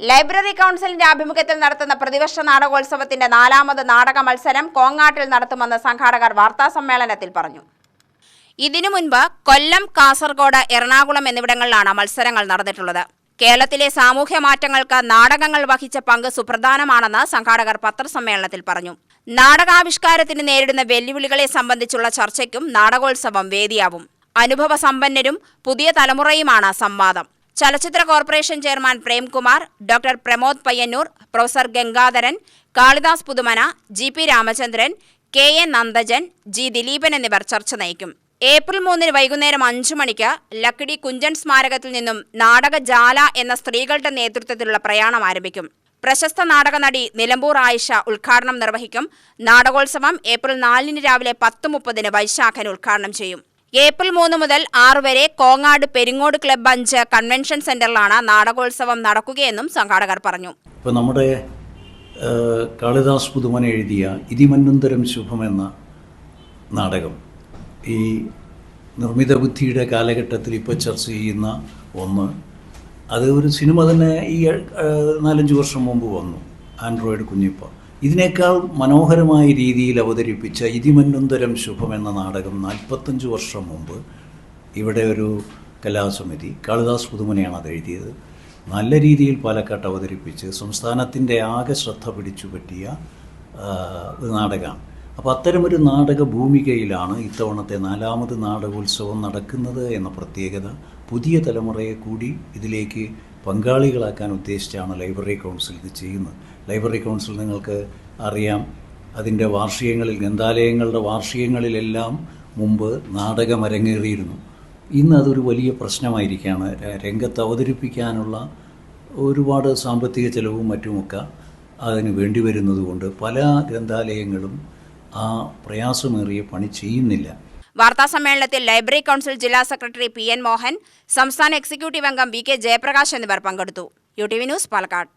Library കൗൺസിലിന്റെ ആഭിമുഖ്യത്തിൽ നടത്തുന്ന പ്രതിവർഷ നാടകോത്സവത്തിന്റെ 4ാമത് നാടക മത്സരം കോങ്ങാട്ടിൽ നടത്തുമെന്ന് സംഘാടകർ വാർത്താസമ്മേളനത്തിൽ പറഞ്ഞു. ഇതിനു മുൻപ് കൊല്ലം, കാസർഗോഡ്, എറണാകുളം എന്നിവിടങ്ങളിലാണ് മത്സരങ്ങൾ നടന്നിട്ടുള്ളത്. കേരളത്തിലെ സാമൂഹ്യ മാറ്റങ്ങൾക്ക് നാടകങ്ങൾ വഹിച്ച പങ്ക് സുപ്രധാനമാണെന്ന് സംഘാടകർ പത്രസമ്മേളനത്തിൽ പറഞ്ഞു. നാടകാവിഷ്കാരത്തിന് നേരിടുന്ന വെല്ലുവിളികളെ സംബന്ധിച്ചുള്ള ചർച്ചയ്ക്കും നാടകോത്സവം വേദിയാവും. അനുഭവ സമ്പന്നരും പുതിയ തലമുറയുമാണ് സംവാദം. ചലച്ചിത്ര corporation chairman Premkumar, doctor Pramod Payyanur, professor Gangadharan, Kalidas Puthumana, GP Ramachandran, KA Nandajan, G Dileepan എന്നിവർ ചർച്ച നയിക്കും. ഏപ്രിൽ 3 വൈകുന്നേരം 5 മണിക്ക് ലക്കിടി കുഞ്ചൻ സ്മാരകത്തിൽ നിന്നും നാടകജാല എന്ന സ്ത്രീകളുടെ നേതൃത്വത്തിലുള്ള പ്രയാണം ആരംഭിക്കും. പ്രശസ്ത നാടക നടി നിലമ്പൂർ ആയിഷ ഉദ്ഘാടനം നിർവഹിക്കും. നാടകോത്സവം ഏപ്രിൽ 4 രാവിലെ 10:30 വൈശാഖൻ ഉദ്ഘാടനം ചെയ്യും. ഏപ്രിൽ 3 മുതൽ 6 വരെ കോങ്ങാട് പെരിങ്ങോട് ക്ലബ് 5 കൺവെൻഷൻ സെന്ററിലാണ് നാടകോത്സവം നടക്കുകയെന്നും സംഘാടകർ പറഞ്ഞു. ഇപ്പോൾ നമ്മുടെ കാളിദാസ് പുതുമന എഴുതിയ ഇതിമന്വന്തരം ശുഭം എന്ന നാടകം ഈ നിർമ്മിത ബുദ്ധിയുടെ കാലഘട്ടത്തിൽ ഇപ്പോൾ ചർച്ച ചെയ്യുന്ന ഒന്ന്, അത് ഒരു സിനിമ തന്നെ ഈ 4-5 വർഷം മുമ്പ് വന്നു, ആൻഡ്രോയിഡ് കുഞ്ഞിപ്പ. ഇതിനേക്കാൾ മനോഹരമായ രീതിയിൽ അവതരിപ്പിച്ച ഇതിമന്വന്തരം ശുഭം എന്ന നാടകം 45 വർഷം മുമ്പ് ഇവിടെ ഒരു കലാസമിതി, കാളിദാസ് പുതുമനയാണ് അത് എഴുതിയത്, നല്ല രീതിയിൽ പാലക്കാട്ട് അവതരിപ്പിച്ച് സംസ്ഥാനത്തിൻ്റെ ആകെ ശ്രദ്ധ പിടിച്ചു പറ്റിയ ഒരു നാടകമാണ്. അപ്പോൾ അത്തരമൊരു നാടക ഭൂമികയിലാണ് ഇത്തവണത്തെ 4ാമത് നാടകോത്സവം നടക്കുന്നത് എന്ന പ്രത്യേകത. പുതിയ തലമുറയെ കൂടി ഇതിലേക്ക് പങ്കാളികളാക്കാൻ ഉദ്ദേശിച്ചാണ് ലൈബ്രറി കൗൺസിൽ ഇത് ചെയ്യുന്നത്. ലൈബ്രറി കൗൺസിൽ നിങ്ങൾക്ക് അറിയാം, അതിൻ്റെ വാർഷികങ്ങളിൽ, ഗ്രന്ഥാലയങ്ങളുടെ വാർഷികങ്ങളിലെല്ലാം മുമ്പ് നാടകം അരങ്ങേറിയിരുന്നു. ഇന്ന് അതൊരു വലിയ പ്രശ്നമായിരിക്കുകയാണ്. രംഗത്ത് അവതരിപ്പിക്കാനുള്ള ഒരുപാട് സാമ്പത്തിക ചെലവും മറ്റുമൊക്കെ അതിന് വേണ്ടി വരുന്നതുകൊണ്ട് പല ഗ്രന്ഥാലയങ്ങളും ആ പ്രയാസമേറിയ പണി ചെയ്യുന്നില്ല. വാർത്താസമ്മേളനത്തിൽ ലൈബ്രറി കൗൺസിൽ ജില്ലാ സെക്രട്ടറി PN മോഹൻ, സംസ്ഥാന എക്സിക്യൂട്ടീവ് അംഗം VK ജയപ്രകാശ് എന്നിവർ പങ്കെടുത്തു. UTV news, Palakkad.